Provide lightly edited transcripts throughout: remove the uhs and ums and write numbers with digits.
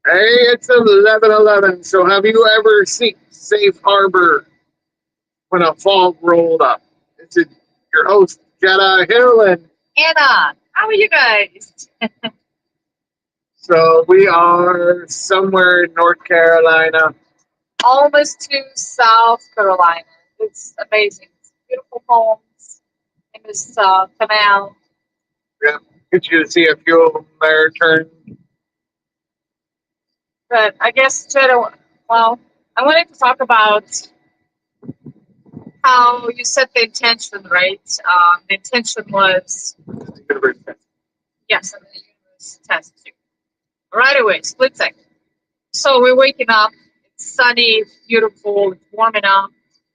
Hey, it's 11:11. So have you ever seen Safe Harbor when a fog rolled up? It's your host, Jedi Hillman. Anna, how are you guys? So we are somewhere in North Carolina. Almost to South Carolina. It's amazing. It's beautiful homes in this canal. Yeah, get you to see a few of them there turn. But I guess, well, I wanted to talk about how you set the intention, right? The intention was, yes, and the universe tests you. Right away, split second. So we're waking up. It's sunny, it's beautiful, it's warm enough,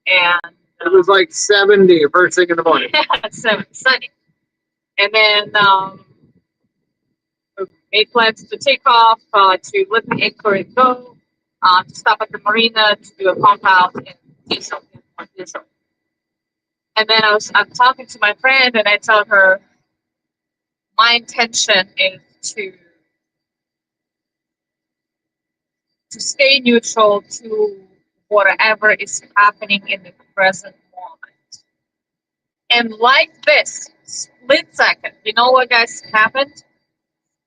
and It was like 70 first thing in the morning. so sunny. And then made plans to take off, to let the inquiry go, to stop at the marina to do a pump out and do something on diesel. And then I'm talking to my friend and I tell her my intention is to stay neutral to whatever is happening in the present moment. And like this, split second, you know what guys happened?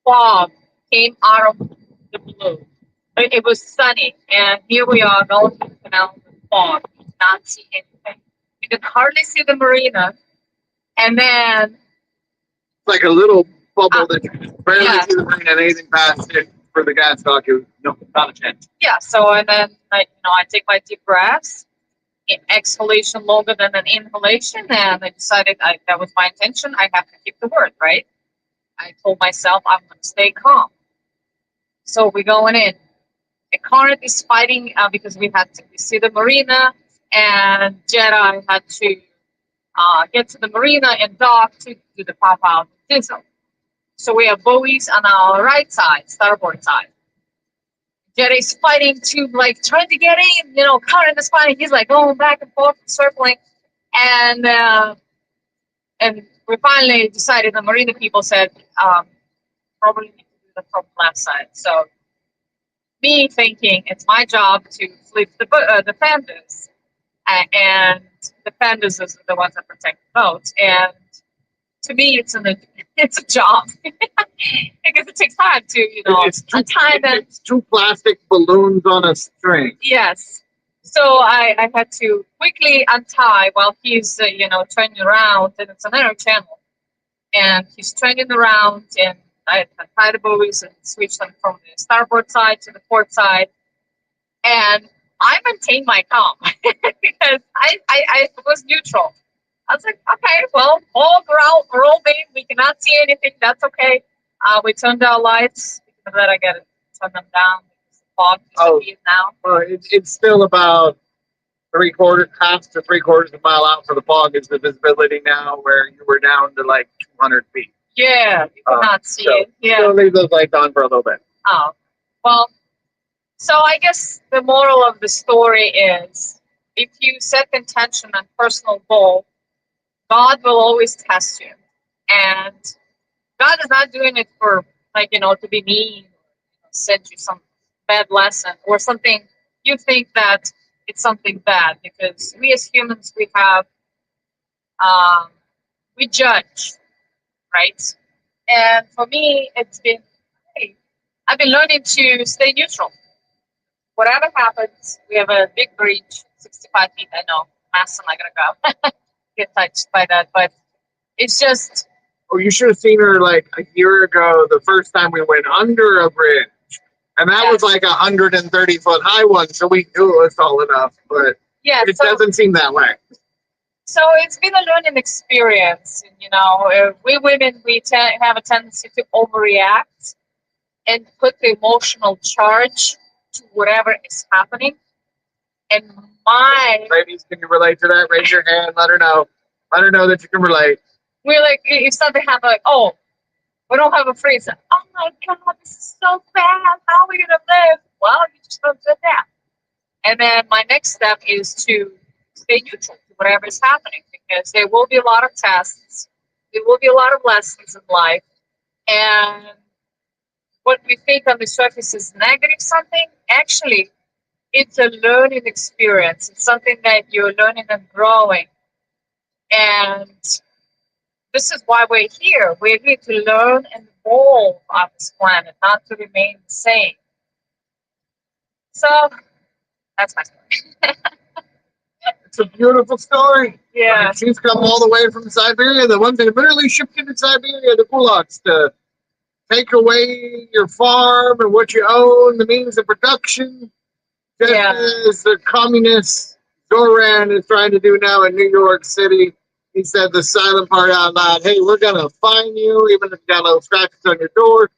Fog came out of the blue. It was sunny, and here we are going through the canal with fog. You cannot see anything. You can hardly see the marina. And then, Like a little bubble uh, that you just barely yeah, see the rain and anything past it for the gas talk. No, not a chance. yeah. So, and then, I take my deep breaths, exhalation longer than an inhalation, and I decided that was my intention. I have to keep the word, right? I told myself I'm going to stay calm. So we're going in. The current is fighting because we see the marina, and Jedi had to get to the marina and dock to do the pop out diesel. So we have buoys on our right side, starboard side. Jedi's fighting to like trying to get in, current is fighting. He's like going back and forth, circling, and and we finally decided. The marina people said probably need to do the from left side. So me thinking it's my job to flip the fenders, and the fenders is the ones that protect the boat. And to me, it's a job because it takes time to untie them. It's two plastic balloons on a string. Yes. So I had to quickly untie while he's turning around, and it's another channel, and he's turning around, and I untie the buoys and switch them from the starboard side to the port side, and I maintained my calm because I was neutral. I was like, okay, well, all roll beam, we cannot see anything. That's okay. We turned our lights because then I got to turn them down because the fog disappeared now. It's still about half to 3/4 of a mile out for the fog is the visibility now, where you were down to like 200 feet. Yeah, you cannot see so it. Yeah. Still leave those lights on for a little bit. Oh, well, so I guess the moral of the story is if you set intention and personal goal, God will always test you. And God is not doing it for to be mean, send you some bad lesson or something. You think that it's something bad because we as humans um, we judge, right? And for me, it's been hey, I've been learning to stay neutral. Whatever happens, we have a big breach, 65 feet. I know, mass. I'm not gonna go get touched by that, but it's just Oh, you should have seen her like a year ago, the first time we went under a bridge. And that was like 130-foot high one, so we knew it was tall enough, but it doesn't seem that way. So it's been a learning experience. We women, have a tendency to overreact and put the emotional charge to whatever is happening. And ladies, can you relate to that? Raise your hand. Let her know. Let her know that you can relate. We're like, if something happens, like, oh, we don't have a freezer. Oh my God, this is so bad. How are we gonna live? Well, you just don't do that. And then my next step is to stay neutral to whatever is happening because there will be a lot of tests. There will be a lot of lessons in life. And what we think on the surface is negative something, actually, it's a learning experience. It's something that you're learning and growing. And this is why we're here. We're here to learn and evolve on this planet, not to remain the same. So that's my story. It's a beautiful story. Yeah. I mean, she's come all the way from Siberia. The one that literally shipped into Siberia, the kulaks, to take away your farm and what you own, the means of production. Just as the communist Zoran is trying to do now in New York City. He said the silent part out loud, hey, we're going to fine you, even if you got little scratches on your door.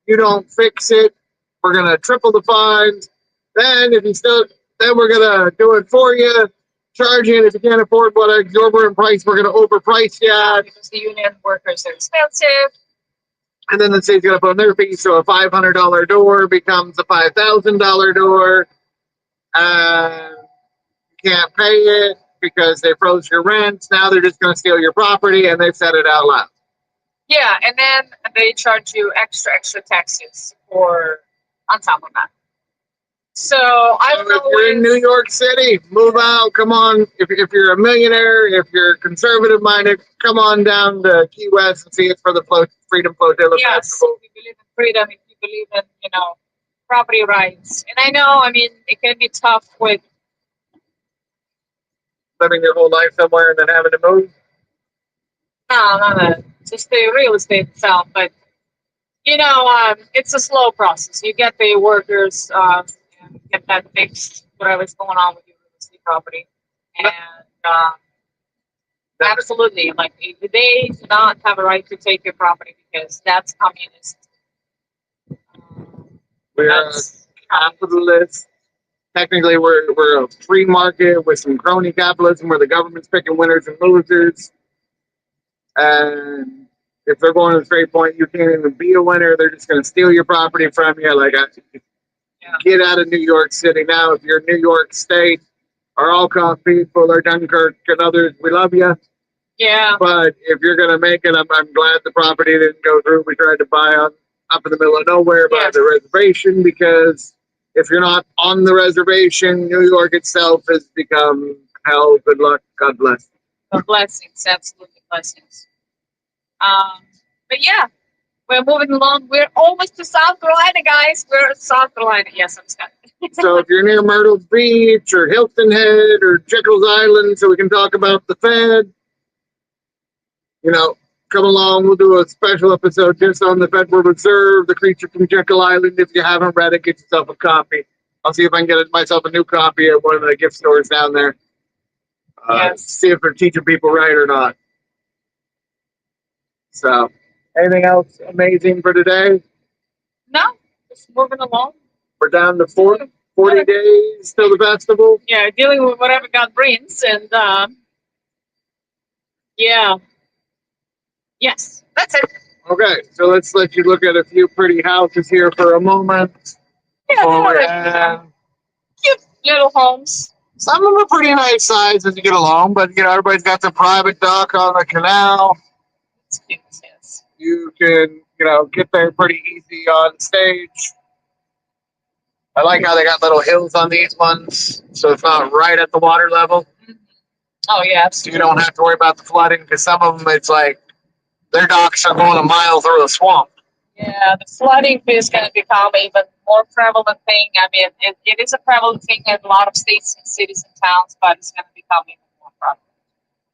You don't fix it, we're going to triple the fines. Then if you still, then we're going to do it for you. Charge you, and if you can't afford what exorbitant price, we're going to overprice you. Because the union workers are expensive. And then the state's going to put on their fee, so a $500 door becomes a $5,000 door. You can't pay it because they froze your rent. Now they're just going to steal your property, and they've said it out loud. Yeah, and then they charge you extra taxes for on top of that. So I don't know. If you're in New York City, move out. Come on. If you're a millionaire, if you're conservative minded, come on down to Key West and see it for the Freedom Flotilla Festival. If you believe in freedom, if you believe in property rights, and I know, I mean, it can be tough with living your whole life somewhere and then having to move. No, just the real estate itself, but it's a slow process. You get the workers. Get that fixed, whatever's going on with your real estate property. And absolutely, like they do not have a right to take your property because that's communist. We're a capitalist. Technically, we're a free market with some crony capitalism where the government's picking winners and losers. And if they're going to the straight point, you can't even be a winner. They're just going to steal your property from you. Like, get out of New York City now. If you're New York State, our Alcott people, or Dunkirk and others, we love you. Yeah. But if you're going to make it, I'm glad the property didn't go through. We tried to buy up in the middle of nowhere by the reservation, because if you're not on the reservation, New York itself has become hell. Good luck. God bless. Blessings. Absolutely blessings. But yeah. We're moving along. We're almost to South Carolina, guys. We're in South Carolina. Yes, I'm Scott. So if you're near Myrtle Beach or Hilton Head or Jekyll's Island, so we can talk about the Fed, come along. We'll do a special episode just on the Federal Reserve, the creature from Jekyll Island. If you haven't read it, get yourself a copy. I'll see if I can get myself a new copy at one of the gift stores down there. See if they're teaching people right or not. So... anything else amazing for today? No, just moving along. We're down to 40 days till the festival. Yeah, dealing with whatever God brings, and yes, that's it. Okay, so let's let you look at a few pretty houses here for a moment. Yeah, cute little homes. Some of them are pretty nice size as you get along, but everybody's got the private dock on the canal. It's cute, yes. You can, get there pretty easy on stage. I like how they got little hills on these ones, so it's not right at the water level. Mm-hmm. Oh, yeah, absolutely. So you don't have to worry about the flooding, because some of them, it's like, their docks are going a mile through a swamp. Yeah, the flooding is going to become even more prevalent thing. I mean, it is a prevalent thing in a lot of states and cities and towns, but it's going to become even more prevalent.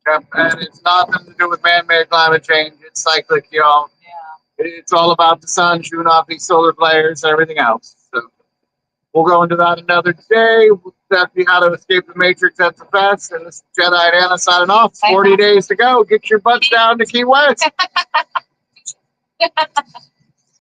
Yep, and it's nothing to do with man-made climate change. It's cyclic, y'all. Yeah. It's all about the sun shooting off these solar flares and everything else. So we'll go into that another day. We'll see how to escape the Matrix at the fest. And this is Jedi Anna signing off. 40 days to go. Get your butts down to Key West.